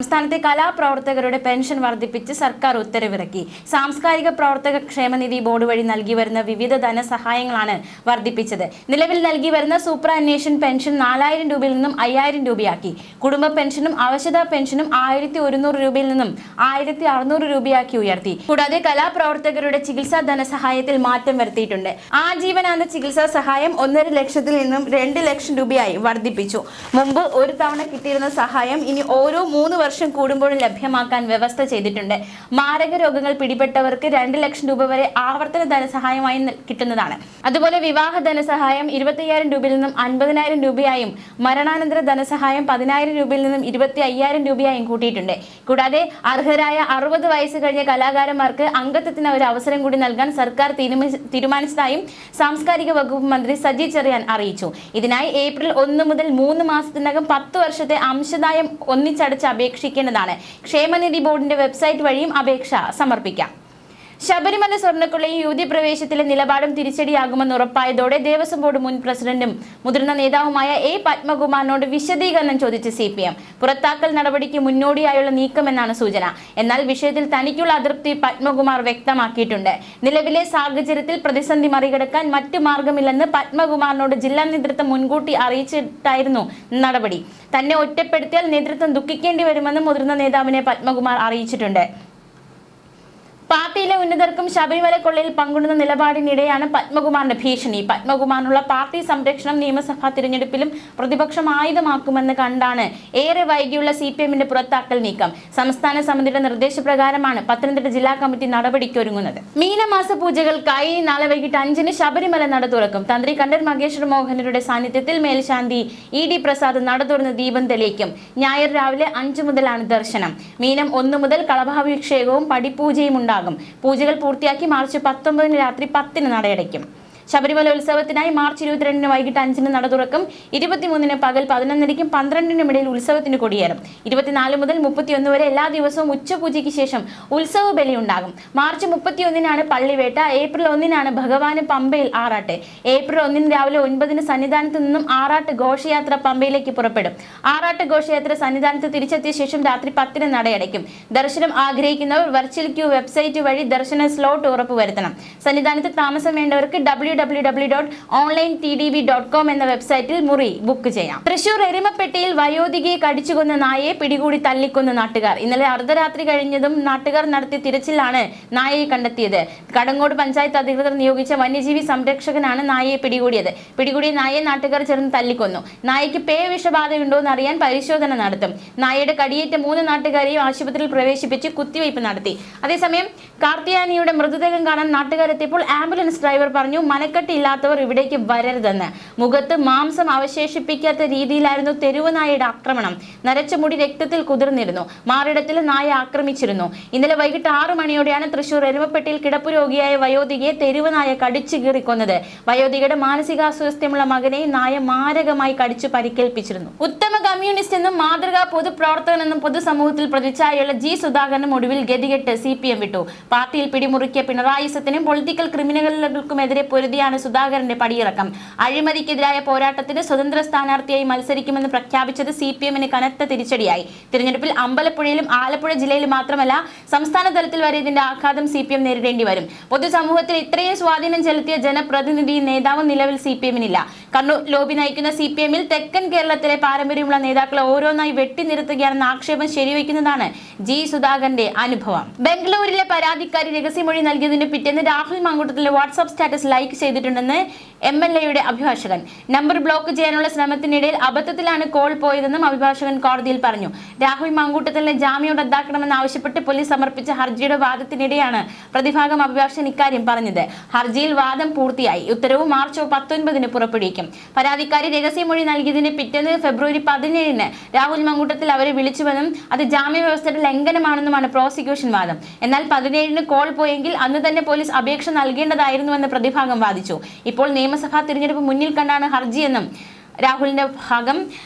സംസ്ഥാനത്തെ കലാപ്രവർത്തകരുടെ പെൻഷൻ വർദ്ധിപ്പിച്ച് സർക്കാർ ഉത്തരവിറക്കി. സാംസ്കാരിക പ്രവർത്തക ക്ഷേമനിധി ബോർഡ് വഴി നൽകി വരുന്ന വിവിധ ധനസഹായങ്ങളാണ് വർദ്ധിപ്പിച്ചത്. നിലവിൽ നൽകി വരുന്ന സൂപ്പറാന്വേഷൻ പെൻഷൻ 4000 രൂപയിൽ നിന്നും 5000 രൂപയാക്കി. കുടുംബ പെൻഷനും അവശതാ പെൻഷനും 1100 രൂപയിൽ നിന്നും 1600 രൂപയാക്കി ഉയർത്തി. കൂടാതെ കലാപ്രവർത്തകരുടെ ചികിത്സാ ധനസഹായത്തിൽ മാറ്റം വരുത്തിയിട്ടുണ്ട്. ആജീവനാന്ത ചികിത്സാ സഹായം 1.5 ലക്ഷത്തിൽ നിന്നും 2 ലക്ഷം രൂപയായി വർദ്ധിപ്പിച്ചു. മുമ്പ് ഒരു തവണ കിട്ടിയിരുന്ന സഹായം ഇനി ഓരോ 3 വർഷം കൂടുമ്പോഴും ലഭ്യമാക്കാൻ വ്യവസ്ഥ ചെയ്തിട്ടുണ്ട്. മാരക രോഗങ്ങൾ പിടിപെട്ടവർക്ക് 2 ലക്ഷം രൂപ വരെ ആവർത്തന ധനസഹായമായി കിട്ടുന്നതാണ്. അതുപോലെ വിവാഹ ധനസഹായം 25000 രൂപയിൽ നിന്നും 50000 രൂപയായും മരണാനന്തര ധനസഹായം 10000 രൂപയിൽ നിന്നും 25000 രൂപയായും കൂട്ടിയിട്ടുണ്ട്. കൂടാതെ അർഹരായ 60 വയസ്സ് കഴിഞ്ഞ കലാകാരന്മാർക്ക് അംഗത്വത്തിന് ഒരു അവസരം കൂടി നൽകാൻ സർക്കാർ തീരുമാനിച്ചതായും സാംസ്കാരിക വകുപ്പ് മന്ത്രി സജി ചെറിയാൻ അറിയിച്ചു. ഇതിനായി ഏപ്രിൽ 1 മുതൽ 3 മാസത്തിനകം 10 വർഷത്തെ അംശദായം ഒന്നിച്ചടച്ച് അപേക്ഷിക്കേണ്ടതാണ്. ക്ഷേമനിധി ബോർഡിന്റെ വെബ്സൈറ്റ് വഴിയും അപേക്ഷ സമർപ്പിക്കാം. ശബരിമല സ്വർണ്ണക്കൊള്ളയും യുവതി പ്രവേശത്തിലെ നിലപാടും തിരിച്ചടിയാകുമെന്ന് ഉറപ്പായതോടെ ദേവസ്വം ബോർഡ് മുൻ പ്രസിഡന്റും മുതിർന്ന നേതാവുമായ എ പത്മകുമാറിനോട് വിശദീകരണം ചോദിച്ച് CPM. പുറത്താക്കൽ നടപടിക്ക് മുന്നോടിയായുള്ള നീക്കമെന്നാണ് സൂചന. എന്നാൽ വിഷയത്തിൽ തനിക്കുള്ള അതൃപ്തി പത്മകുമാർ വ്യക്തമാക്കിയിട്ടുണ്ട്. നിലവിലെ സാഹചര്യത്തിൽ പ്രതിസന്ധി മറികടക്കാൻ മറ്റു മാർഗമില്ലെന്ന് പത്മകുമാറിനോട് ജില്ലാ നേതൃത്വം മുൻകൂട്ടി അറിയിച്ചിട്ടായിരുന്നു നടപടി. തന്നെ ഒറ്റപ്പെടുത്തിയാൽ നേതൃത്വം ദുഃഖിക്കേണ്ടി വരുമെന്ന് മുതിർന്ന നേതാവിനെ പത്മകുമാർ അറിയിച്ചിട്ടുണ്ട്. പാർട്ടിയിലെ ഉന്നതർക്കും ശബരിമല കൊള്ളയിൽ പങ്കുണ്ടെന്ന നിലപാടിനിടെയാണ് പത്മകുമാറിന്റെ ഭീഷണി. പത്മകുമാറിനുള്ള പാർട്ടി സംരക്ഷണം നിയമസഭാ തിരഞ്ഞെടുപ്പിലും പ്രതിപക്ഷം ആയുധമാക്കുമെന്ന് കണ്ടാണ് ഏറെ വൈകിയുള്ള CPMന്റെ പുറത്താക്കൽ നീക്കം. സംസ്ഥാന സമിതിയുടെ നിർദ്ദേശപ്രകാരമാണ് പത്തനംതിട്ട ജില്ലാ കമ്മിറ്റി നടപടിക്കൊരുങ്ങുന്നത്. മീനമാസ പൂജകൾക്കായി നാളെ വൈകിട്ട് 5-ന് ശബരിമല നട തുറക്കും. തന്ത്രി കണ്ഠർ മഹേശ്വര മോഹനരുടെ സാന്നിധ്യത്തിൽ മേൽശാന്തി ED പ്രസാദ് നട തുറന്ന് ദീപം തെളിയിക്കും. ഞായർ രാവിലെ 5 മുതലാണ് ദർശനം. മീനം 1 മുതൽ കളഭാഭിഷേകവും പടിപൂജയും ഉണ്ടാകും. പൂജകൾ പൂർത്തിയാക്കി മാർച്ച് 19 രാത്രി 10-ന് നടയടയ്ക്കും. ശബരിമല ഉത്സവത്തിനായി മാർച്ച് 22 വൈകിട്ട് 5-ന് നട തുറക്കും. 23-ന് പകൽ 11-നും 12-നും ഇടയിൽ ഉത്സവത്തിന് കൊടിയേറും. 24 മുതൽ 31 വരെ എല്ലാ ദിവസവും ഉച്ചപൂജയ്ക്ക് ശേഷം ഉത്സവ ബലി ഉണ്ടാകും. മാർച്ച് 31-നാണ് പള്ളിവേട്ട. ഏപ്രിൽ 1-നാണ് ഭഗവാന് പമ്പയിൽ ആറാട്ട്. ഏപ്രിൽ 1-ന് രാവിലെ 9-ന് സന്നിധാനത്ത് നിന്നും ആറാട്ട് ഘോഷയാത്ര പമ്പയിലേക്ക് പുറപ്പെടും. ആറാട്ട് ഘോഷയാത്ര സന്നിധാനത്ത് തിരിച്ചെത്തിയ ശേഷം രാത്രി 10-ന് നടയടയ്ക്കും. ദർശനം ആഗ്രഹിക്കുന്നവർ വെർച്വൽ ക്യൂ വെബ്സൈറ്റ് വഴി ദർശന സ്ലോട്ട് ഉറപ്പുവരുത്തണം. സന്നിധാനത്ത് താമസം വേണ്ടവർക്ക് www.onlinetdv.com എന്ന വെബ്സൈറ്റിൽ മുറി ബുക്ക് ചെയ്യാം. തൃശൂർ എരുമപ്പെട്ടിയിൽ വയോധികയെ കടിച്ചുകൊന്ന നായയെ പിടികൂടി തല്ലിക്കൊന്ന നാട്ടുകാർ. ഇന്നലെ അർദ്ധരാത്രി കഴിഞ്ഞതും നാട്ടുകാർ നടത്തിയ തിരച്ചിലാണ് നായയെ കണ്ടെത്തിയത്. കടങ്ങോട് പഞ്ചായത്ത് അധികൃതർ നിയോഗിച്ച വന്യജീവി സംരക്ഷകനാണ് നായയെ പിടികൂടിയത്. പിടികൂടിയ നായയെ നാട്ടുകാർ ചേർന്ന് തല്ലിക്കൊന്നു. നായയ്ക്ക് വിഷബാധയുണ്ടോയെന്ന് അറിയാൻ പരിശോധന നടത്തും. നായയുടെ കടിയേറ്റ 3 നാട്ടുകാരെയും ആശുപത്രിയിൽ പ്രവേശിപ്പിച്ച് കുത്തിവയ്പ് നടത്തി. അതേസമയം കാർത്തിയാനിയുടെ മൃതദേഹം കാണാൻ നാട്ടുകാരെത്തിയപ്പോൾ ആംബുലൻസ് ഡ്രൈവർ പറഞ്ഞു, മനക്കെട്ട് ഇല്ലാത്തവർ ഇവിടേക്ക് വരരുതെന്ന്. മുഖത്ത് മാംസം അവശേഷിപ്പിക്കാത്ത രീതിയിലായിരുന്നു തെരുവ് നായയുടെ ആക്രമണം. നരച്ച മുടി രക്തത്തിൽ കുതിർന്നിരുന്നു. മാറിടത്തിൽ നായ ആക്രമിച്ചിരുന്നു. ഇന്നലെ വൈകിട്ട് 6 മണിയോടെയാണ് തൃശൂർ എരുമപ്പെട്ടിയിൽ കിടപ്പു രോഗിയായ വയോധികയെ തെരുവ് നായ കടിച്ചു കീറിക്കൊന്നത്. വയോധികയുടെ മാനസികാസ്വാസ്ഥ്യമുള്ള മകനെ നായ മാരകമായി കടിച്ചു പരിക്കേൽപ്പിച്ചിരുന്നു. ഉത്തമ കമ്മ്യൂണിസ്റ്റ് എന്നും മാതൃകാ പൊതുപ്രവർത്തകനെന്നും പൊതുസമൂഹത്തിൽ പ്രതിച്ഛായയുള്ള G സുധാകരനും ഒടുവിൽ ഗതികെട്ട് CPM വിട്ടു. പാർട്ടിയിൽ പിടിമുറുക്കിയ പിണറായിസത്തിനും പൊളിറ്റിക്കൽ ക്രിമിനലുകൾക്കുമെതിരെ പൊരുതിയാണ് സുധാകരന്റെ പടിയിറക്കം. അഴിമതിക്കെതിരായ പോരാട്ടത്തിന് സ്വതന്ത്ര സ്ഥാനാർത്ഥിയായി മത്സരിക്കുമെന്ന് പ്രഖ്യാപിച്ചത് CPMന് കനത്ത തിരിച്ചടിയായി. തിരഞ്ഞെടുപ്പിൽ അമ്പലപ്പുഴയിലും ആലപ്പുഴ ജില്ലയിലും മാത്രമല്ല സംസ്ഥാന തലത്തിൽ വരെ ഇതിന്റെ ആഘാതം CPM നേരിടേണ്ടി വരും. പൊതുസമൂഹത്തിൽ ഇത്രയും സ്വാധീനം ചെലുത്തിയ ജനപ്രതിനിധി നേതാവും നിലവിൽ CPMനില്ല. കണ്ണൂർ ലോബി നയിക്കുന്ന CPMൽ തെക്കൻ കേരളത്തിലെ പാരമ്പര്യമുള്ള നേതാക്കളെ ഓരോന്നായി വെട്ടിനിർത്തുകയാണെന്ന ആക്ഷേപം ശരിവയ്ക്കുന്നതാണ് G സുധാകരന്റെ അനുഭവം. ബംഗളൂരിലെ പരാതിക്കാരി രഹസ്യമൊഴി നൽകിയതിന് പിറ്റേന്ന് രാഹുൽ മാങ്കൂട്ടത്തിലെ വാട്സ്ആപ്പ് സ്റ്റാറ്റസ് ലൈക്ക് ചെയ്തിട്ടുണ്ടെന്ന് MLAയുടെ അഭിഭാഷകൻ. നമ്പർ ബ്ലോക്ക് ചെയ്യാനുള്ള ശ്രമത്തിനിടയിൽ അബദ്ധത്തിലാണ് കോൾ പോയതെന്നും അഭിഭാഷകൻ കോടതിയിൽ പറഞ്ഞു. രാഹുൽ മാങ്കൂട്ടത്തിലെ ജാമ്യം റദ്ദാക്കണമെന്ന് ആവശ്യപ്പെട്ട് പോലീസ് സമർപ്പിച്ച ഹർജിയുടെ വാദത്തിനിടെയാണ് പ്രതിഭാഗം അഭിഭാഷകൻ ഇക്കാര്യം പറഞ്ഞത്. ഹർജിയിൽ വാദം പൂർത്തിയായി. ഉത്തരവ് മാർച്ച് 19-ന് പുറപ്പെടുവിക്കും. പരാതിക്കാരി രഹസ്യമൊഴി നൽകിയതിന് പിറ്റേന്ന് ഫെബ്രുവരി 17-ന് രാഹുൽ മാങ്കൂട്ടത്തിൽ അവരെ വിളിച്ചുവെന്നും അത് ജാമ്യ വ്യവസ്ഥയുടെ ലംഘനമാണെന്നുമാണ് പ്രോസിക്യൂഷൻ വാദം. എന്നാൽ 17-ന് കോൾ പോയെങ്കിൽ അന്ന് തന്നെ പോലീസ് അപേക്ഷ നൽകേണ്ടതായിരുന്നുവെന്ന് പ്രതിഭാഗം വാദിച്ചു. ഇപ്പോൾ നിയമസഭാ തിരഞ്ഞെടുപ്പ് മുന്നിൽ കണ്ടാണ് ഹർജിയെന്നും രാഹുലിന്റെ ഭാഗം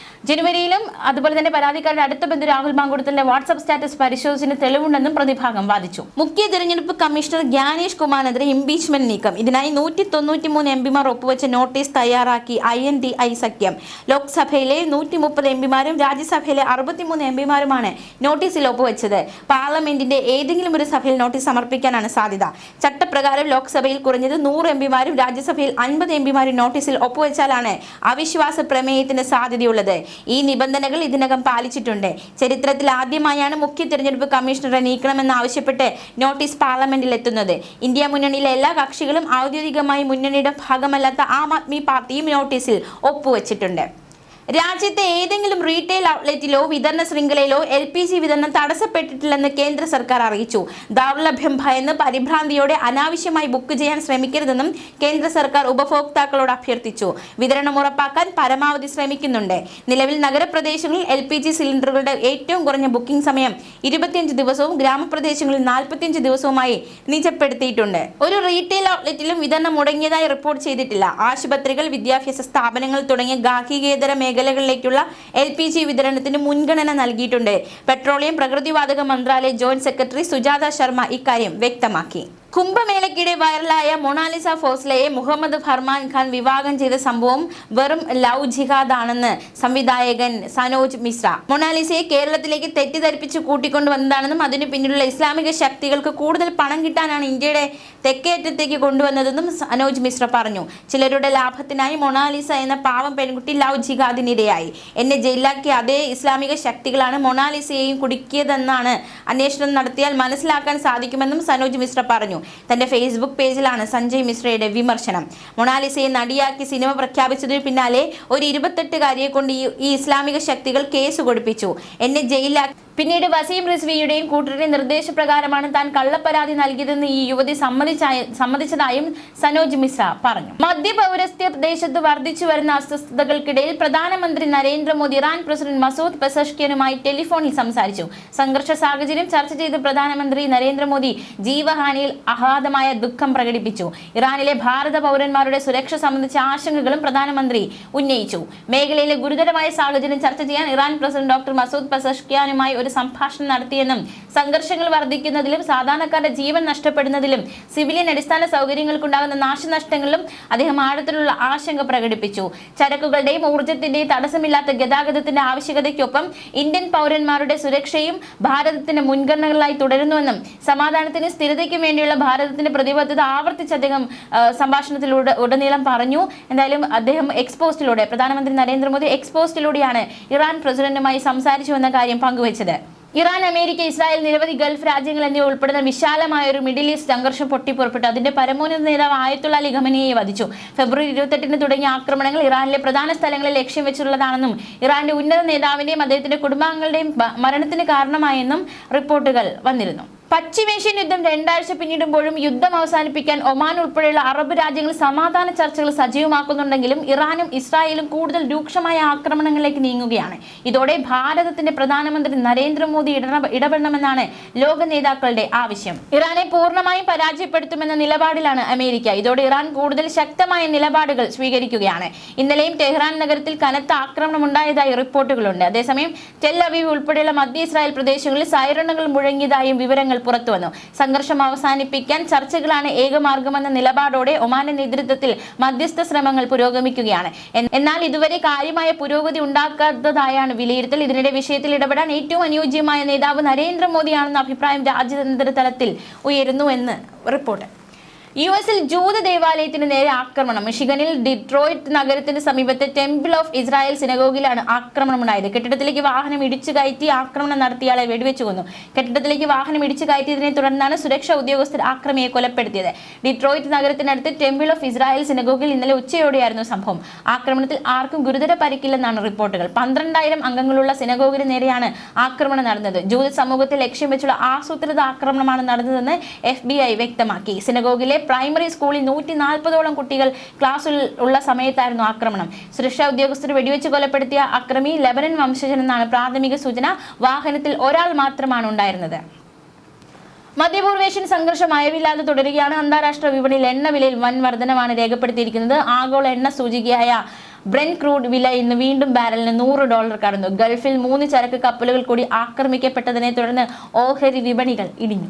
ജനുവരിയിലും അതുപോലെ തന്നെ പരാതിക്കാരുടെ അടുത്ത ബന്ധു രാഹുൽ മാങ്കൂട്ടത്തിന്റെ വാട്സ്ആപ്പ് സ്റ്റാറ്റസ് പരിശോധിച്ചതിന് തെളിവുണ്ടെന്നും പ്രതിഭാഗം വാദിച്ചു. മുഖ്യ തെരഞ്ഞെടുപ്പ് കമ്മീഷണർ ജ്ഞാനേഷ് കുമാറിനെതിരെ ഇംപീച്ച്മെന്റ് നീക്കം. ഇതിനായി 193 എംപിമാർ ഒപ്പുവെച്ച നോട്ടീസ് തയ്യാറാക്കി INDI സഖ്യം. ലോക്സഭയിലെ 130 എംപിമാരും രാജ്യസഭയിലെ 63 എംപിമാരുമാണ് നോട്ടീസിൽ ഒപ്പുവെച്ചത്. പാർലമെന്റിന്റെ ഏതെങ്കിലും ഒരു സഭയിൽ നോട്ടീസ് സമർപ്പിക്കാനാണ് സാധ്യത. ചട്ടപ്രകാരം ലോക്സഭയിൽ കുറഞ്ഞത് 100 എംപിമാരും രാജ്യസഭയിൽ 50 എംപിമാരും നോട്ടീസിൽ ഒപ്പുവെച്ചാലാണ് അവിശ്വാസ പ്രമേയത്തിന് സാധ്യതയുള്ളത്. ഈ നിബന്ധനകൾ ഇതിനകം പാലിച്ചിട്ടുണ്ട്. ചരിത്രത്തിൽ ആദ്യമായാണ് മുഖ്യ തെരഞ്ഞെടുപ്പ് കമ്മീഷണറെ നീക്കണമെന്നാവശ്യപ്പെട്ട് നോട്ടീസ് പാർലമെന്റിൽ എത്തുന്നത്. ഇന്ത്യ മുന്നണിയിലെ എല്ലാ കക്ഷികളും ഔദ്യോഗികമായി മുന്നണിയുടെ ഭാഗമല്ലാത്ത ആം ആദ്മി പാർട്ടിയും നോട്ടീസിൽ ഒപ്പുവെച്ചിട്ടുണ്ട്. രാജ്യത്തെ ഏതെങ്കിലും റീറ്റെയിൽ ഔട്ട്ലെറ്റിലോ വിതരണ ശൃംഖലയിലോ LPG വിതരണം തടസ്സപ്പെട്ടിട്ടില്ലെന്ന് കേന്ദ്ര സർക്കാർ അറിയിച്ചു. ദൗർലഭ്യം ഭയന്ന് പരിഭ്രാന്തിയോടെ അനാവശ്യമായി ബുക്ക് ചെയ്യാൻ ശ്രമിക്കരുതെന്നും കേന്ദ്ര സർക്കാർ ഉപഭോക്താക്കളോട് അഭ്യർത്ഥിച്ചു. വിതരണം ഉറപ്പാക്കാൻ പരമാവധി ശ്രമിക്കുന്നുണ്ട്. നിലവിൽ നഗരപ്രദേശങ്ങളിൽ LPG സിലിണ്ടറുകളുടെ ഏറ്റവും കുറഞ്ഞ ബുക്കിംഗ് സമയം 25 ദിവസവും ഗ്രാമപ്രദേശങ്ങളിൽ 45 ദിവസവുമായി നിജപ്പെടുത്തിയിട്ടുണ്ട്. ഒരു റീറ്റെയിൽ ഔട്ട്ലെറ്റിലും വിതരണം മുടങ്ങിയതായി റിപ്പോർട്ട് ചെയ്തിട്ടില്ല. ആശുപത്രികൾ, വിദ്യാഭ്യാസ സ്ഥാപനങ്ങൾ തുടങ്ങിയ ഗാർഹികേതര മേഖലകളിലേക്കുള്ള LPG വിതരണത്തിന് മുൻഗണന നൽകിയിട്ടുണ്ട്. പെട്രോളിയം പ്രകൃതിവാതക മന്ത്രാലയ ജോയിന്റ് സെക്രട്ടറി സുജാത ശർമ്മ ഇക്കാര്യം വ്യക്തമാക്കി. കുംഭമേളയ്ക്കിടെ വൈറലായ മൊണാലിസ ഫോസ്ലയെ മുഹമ്മദ് ഫർമാൻ ഖാൻ വിവാഹം ചെയ്ത സംഭവം വെറും ലവ് ജിഹാദാണെന്ന് സംവിധായകൻ സനോജ് മിശ്ര. മൊണാലിസയെ കേരളത്തിലേക്ക് തെറ്റിദ്ധരിപ്പിച്ച് കൂട്ടിക്കൊണ്ടുവന്നതാണെന്നും അതിനു പിന്നിലുള്ള ഇസ്ലാമിക ശക്തികൾക്ക് കൂടുതൽ പണം കിട്ടാനാണ് ഇന്ത്യയുടെ തെക്കേറ്റത്തേക്ക് കൊണ്ടുവന്നതെന്നും സനോജ് മിശ്ര പറഞ്ഞു. ചിലരുടെ ലാഭത്തിനായി മൊണാലിസ എന്ന പാവം പെൺകുട്ടി ലവ് ജിഹാദിനിരയായി. എന്നെ ജയിലാക്കിയ അതേ ഇസ്ലാമിക ശക്തികളാണ് മൊണാലിസയെയും കുടുക്കിയതെന്നാണ് അന്വേഷണം നടത്തിയാൽ മനസ്സിലാക്കാൻ സാധിക്കുമെന്നും സനോജ് മിശ്ര പറഞ്ഞു. തന്റെ ഫേസ്ബുക്ക് പേജിലാണ് സഞ്ജയ് മിശ്രയുടെ വിമർശനം. മൊണാലിസയെ നടിയാക്കി സിനിമ പ്രഖ്യാപിച്ചതിന് പിന്നാലെ ഒരു 28-കാരിയെ കൊണ്ട് ഈ ഇസ്ലാമിക ശക്തികൾ കേസ് കൊടുപ്പിച്ചു. എന്നെ ജയിലാക്കി. പിന്നീട് വസീം റിസ്വിയുടെയും കൂട്ടരുടെയും നിർദ്ദേശപ്രകാരമാണ് താൻ കള്ളപ്പരാതി നൽകിയതെന്ന് ഈ യുവതി സമ്മതിച്ചതായും സനോജ് മിശ്ര പറഞ്ഞു. മധ്യപൗരസ്ത്യ പ്രദേശത്ത് വർദ്ധിച്ചു വരുന്ന അസ്വസ്ഥതകൾക്കിടയിൽ പ്രധാനമന്ത്രി നരേന്ദ്രമോദി ഇറാൻ പ്രസിഡന്റ് മസൂദ് പെസഷ്കിയനുമായി ടെലിഫോണിൽ സംസാരിച്ചു. സംഘർഷ സാഹചര്യം ചർച്ച ചെയ്ത് പ്രധാനമന്ത്രി നരേന്ദ്രമോദി ജീവഹാനിയിൽ അഗാധമായ ദുഃഖം പ്രകടിപ്പിച്ചു. ഇറാനിലെ ഭാരത പൗരന്മാരുടെ സുരക്ഷ സംബന്ധിച്ച ആശങ്കകളും പ്രധാനമന്ത്രി ഉന്നയിച്ചു. മേഖലയിലെ ഗുരുതരമായ സാഹചര്യം ചർച്ച ചെയ്യാൻ ഇറാൻ പ്രസിഡന്റ് ഡോക്ടർ മസൂദ് പെസഷ്കിയാനുമായി ഒരു സംഭാഷണം നടത്തിയെന്നും സംഘർഷങ്ങൾ വർദ്ധിക്കുന്നതിലും സാധാരണക്കാരുടെ ജീവൻ നഷ്ടപ്പെടുന്നതിലും സിവിലിയൻ അടിസ്ഥാന സൗകര്യങ്ങൾക്കുണ്ടാകുന്ന നാശനഷ്ടങ്ങളിലും അദ്ദേഹം ആഴത്തിലുള്ള ആശങ്ക പ്രകടിപ്പിച്ചു. ചരക്കുകളുടെയും ഊർജ്ജത്തിന്റെയും തടസ്സമില്ലാത്ത ഗതാഗതത്തിന്റെ ആവശ്യകതയ്ക്കൊപ്പം ഇന്ത്യൻ പൗരന്മാരുടെ സുരക്ഷയും ഭാരതത്തിന്റെ മുൻഗണനകളായി തുടരുന്നുവെന്നും സമാധാനത്തിനും സ്ഥിരതയ്ക്കും വേണ്ടിയുള്ള ഭാരതത്തിന്റെ പ്രതിബദ്ധത ആവർത്തിച്ച് അദ്ദേഹം സംഭാഷണത്തിലൂടെ ഉടനീളം പറഞ്ഞു. എന്തായാലും അദ്ദേഹം എക്സ്പോസ്റ്റിലൂടെ പ്രധാനമന്ത്രി നരേന്ദ്രമോദി എക്സ്പോസ്റ്റിലൂടെയാണ് ഇറാൻ പ്രസിഡന്റുമായി സംസാരിച്ചു എന്ന കാര്യം പങ്കുവച്ചത്. ഇറാൻ, അമേരിക്ക, ഇസ്രായേൽ, നിരവധി ഗൾഫ് രാജ്യങ്ങൾ എന്നിവ ഉൾപ്പെടുന്ന വിശാലമായ ഒരു മിഡിൽ ഈസ്റ്റ് സംഘർഷം പൊട്ടിപ്പുറപ്പെട്ടു. അതിന്റെ പരമോന്നത നേതാവ് ആയത്തുള്ള അലി ഖമനിയെ വധിച്ചു. ഫെബ്രുവരി 28-ന് തുടങ്ങിയ ആക്രമണങ്ങൾ ഇറാനിലെ പ്രധാന സ്ഥലങ്ങളിൽ ലക്ഷ്യം വെച്ചുള്ളതാണെന്നും ഇറാന്റെ ഉന്നത നേതാവിന്റെയും അദ്ദേഹത്തിന്റെ കുടുംബാംഗങ്ങളുടെയും മരണത്തിന് കാരണമായെന്നും റിപ്പോർട്ടുകൾ വന്നിരുന്നു. പശ്ചിമേഷ്യൻ യുദ്ധം 2 ആഴ്ച പിന്നിടുമ്പോഴും യുദ്ധം അവസാനിപ്പിക്കാൻ ഒമാൻ ഉൾപ്പെടെയുള്ള അറബ് രാജ്യങ്ങൾ സമാധാന ചർച്ചകൾ സജീവമാക്കുന്നുണ്ടെങ്കിലും ഇറാനും ഇസ്രായേലും കൂടുതൽ രൂക്ഷമായ ആക്രമണങ്ങളിലേക്ക് നീങ്ങുകയാണ്. ഇതോടെ ഭാരതത്തിന്റെ പ്രധാനമന്ത്രി നരേന്ദ്രമോദി ഇടപെടണമെന്നാണ് ലോക നേതാക്കളുടെ ആവശ്യം. ഇറാനെ പൂർണ്ണമായും പരാജയപ്പെടുത്തുമെന്ന നിലപാടിലാണ് അമേരിക്ക. ഇതോടെ ഇറാൻ കൂടുതൽ ശക്തമായ നിലപാടുകൾ സ്വീകരിക്കുകയാണ്. ഇന്നലെയും ടെഹ്റാൻ നഗരത്തിൽ കനത്ത ആക്രമണം ഉണ്ടായതായി റിപ്പോർട്ടുകളുണ്ട്. അതേസമയം ടെൽ അവീവ് ഉൾപ്പെടെയുള്ള മധ്യ ഇസ്രായേൽ പ്രദേശങ്ങളിൽ സൈറണുകൾ മുഴങ്ങിയതായും വിവരങ്ങൾ പുറത്തുവന്നു. സംഘർഷം അവസാനിപ്പിക്കാൻ ചർച്ചകളാണ് ഏകമാർഗമെന്ന നിലപാടോടെ ഒമാന്റെ നേതൃത്വത്തിൽ മധ്യസ്ഥ ശ്രമങ്ങൾ പുരോഗമിക്കുകയാണ്. എന്നാൽ ഇതുവരെ കാര്യമായ പുരോഗതി ഉണ്ടാക്കാത്തതായാണ് വിലയിരുത്തൽ. ഇതിനിടെ വിഷയത്തിൽ ഇടപെടാൻ ഏറ്റവും അനുയോജ്യമായ നേതാവ് നരേന്ദ്രമോദിയാണെന്ന അഭിപ്രായം രാജ്യാന്തര തലത്തിൽ ഉയരുന്നുവെന്ന് റിപ്പോർട്ട്. US-ൽ ജൂത ദേവാലയത്തിന് നേരെ ആക്രമണം. മിഷിഗനിൽ ഡിട്രോയിറ്റ് നഗരത്തിന് സമീപത്തെ ടെമ്പിൾ ഓഫ് ഇസ്രായേൽ സിനഗോഗിലാണ് ആക്രമണമുണ്ടായത്. കെട്ടിടത്തിലേക്ക് വാഹനം ഇടിച്ചു കയറ്റി ആക്രമണം നടത്തിയയാളെ വെടിവെച്ചു കൊന്നു. കെട്ടിടത്തിലേക്ക് വാഹനം ഇടിച്ചു കയറ്റിയതിനെ തുടർന്നാണ് സുരക്ഷാ ഉദ്യോഗസ്ഥർ ആക്രമിയെ കൊലപ്പെടുത്തിയത്. ഡിട്രോയിറ്റ് നഗരത്തിനടുത്ത് ടെമ്പിൾ ഓഫ് ഇസ്രായേൽ സിനഗോഗിൽ ഇന്നലെ ഉച്ചയോടെയായിരുന്നു സംഭവം. ആക്രമണത്തിൽ ആർക്കും ഗുരുതര പരിക്കില്ലെന്നാണ് റിപ്പോർട്ടുകൾ. 12,000 അംഗങ്ങളുള്ള സിനഗോഗിന് നേരെയാണ് ആക്രമണം നടന്നത്. ജൂത സമൂഹത്തെ ലക്ഷ്യം വെച്ചുള്ള ആസൂത്രിത ആക്രമണമാണ് നടന്നതെന്ന് FBI വ്യക്തമാക്കി. സിനഗോഗിലെ പ്രൈമറി സ്കൂളിൽ 140ഓളം കുട്ടികൾ ക്ലാസ്സിൽ ഉള്ള സമയത്തായിരുന്നു ആക്രമണം. സുരക്ഷാ ഉദ്യോഗസ്ഥർ വെടിവെച്ച് കൊലപ്പെടുത്തിയ അക്രമി ലെബനൻ വംശജനെന്നാണ് പ്രാഥമിക സൂചന. വാഹനത്തിൽ ഒരാൾ മാത്രമാണ് ഉണ്ടായിരുന്നത്. മധ്യപൂർവേഷ്യൻ സംഘർഷം അയവില്ലാതെ തുടരുകയാണ്. അന്താരാഷ്ട്ര വിപണിയിൽ എണ്ണ വിലയിൽ വൻ വർധനമാണ് രേഖപ്പെടുത്തിയിരിക്കുന്നത്. ആഗോള എണ്ണ സൂചികയായ ബ്രെന്റ് ക്രൂഡ് വില ഇന്ന് വീണ്ടും ബാരലിന് $100 കടന്നു. ഗൾഫിൽ 3 ചരക്ക് കപ്പലുകൾ കൂടി ആക്രമിക്കപ്പെട്ടതിനെ തുടർന്ന് ഓഹരി വിപണികൾ ഇടിഞ്ഞു.